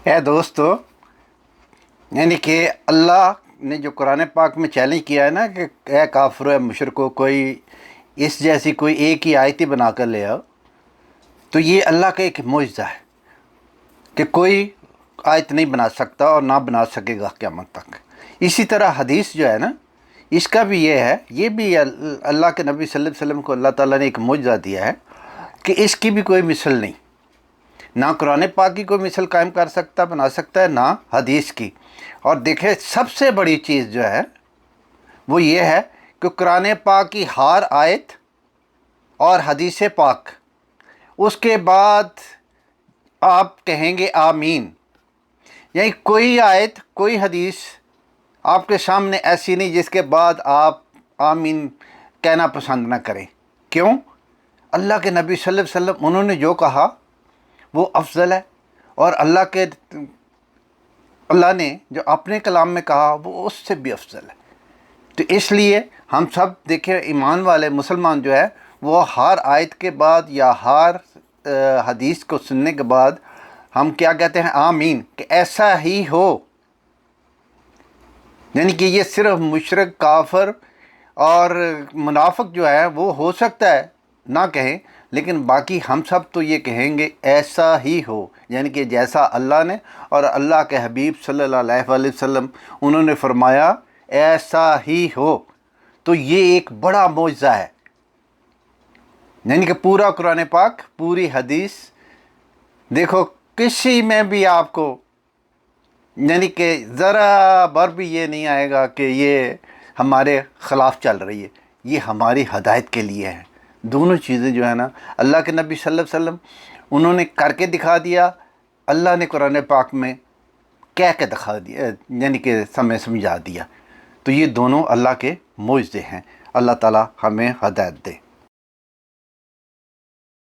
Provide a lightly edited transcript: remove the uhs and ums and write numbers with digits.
ہے دوستو، یعنی کہ اللہ نے جو قرآن پاک میں چیلنج کیا ہے نا کہ اے کافرو اے مشرکو، کوئی اس جیسی کوئی ایک ہی آیت ہی بنا کر لے آؤ، تو یہ اللہ کا ایک معجزہ ہے کہ کوئی آیت نہیں بنا سکتا اور نہ بنا سکے گا قیامت تک۔ اسی طرح حدیث جو ہے نا، اس کا بھی یہ ہے، یہ بھی اللہ کے نبی صلی اللہ علیہ وسلم کو اللہ تعالیٰ نے ایک معجزہ دیا ہے کہ اس کی بھی کوئی مثل نہیں، نہ قرآن پاک کی کوئی مثل قائم کر سکتا بنا سکتا ہے، نہ حدیث کی۔ اور دیکھیں سب سے بڑی چیز جو ہے وہ یہ ہے کہ قرآن پاک کی ہر آیت اور حدیث پاک، اس کے بعد آپ کہیں گے آمین، یعنی کوئی آیت کوئی حدیث آپ کے سامنے ایسی نہیں جس کے بعد آپ آمین کہنا پسند نہ کریں۔ کیوں؟ اللہ کے نبی صلی اللہ علیہ وسلم انہوں نے جو کہا وہ افضل ہے، اور اللہ نے جو اپنے کلام میں کہا وہ اس سے بھی افضل ہے۔ تو اس لیے ہم سب دیکھیں، ایمان والے مسلمان جو ہے وہ ہر آیت کے بعد یا ہر حدیث کو سننے کے بعد ہم کیا کہتے ہیں؟ آمین، کہ ایسا ہی ہو۔ یعنی کہ یہ صرف مشرک، کافر اور منافق جو ہے وہ ہو سکتا ہے نہ کہیں، لیکن باقی ہم سب تو یہ کہیں گے ایسا ہی ہو، یعنی کہ جیسا اللہ نے اور اللہ کے حبیب صلی اللہ علیہ وآلہ وسلم انہوں نے فرمایا ایسا ہی ہو۔ تو یہ ایک بڑا معجزہ ہے، یعنی کہ پورا قرآن پاک، پوری حدیث، دیکھو کسی میں بھی آپ کو یعنی کہ ذرا بر بھی یہ نہیں آئے گا کہ یہ ہمارے خلاف چل رہی ہے، یہ ہماری ہدایت کے لیے ہے۔ دونوں چیزیں جو ہے نا، اللہ کے نبی صلی اللہ علیہ وسلم انہوں نے کر کے دکھا دیا، اللہ نے قرآن پاک میں کہہ کے دکھا دیا، یعنی کہ سمجھا دیا۔ تو یہ دونوں اللہ کے معجزے ہیں۔ اللہ تعالیٰ ہمیں ہدایت دے۔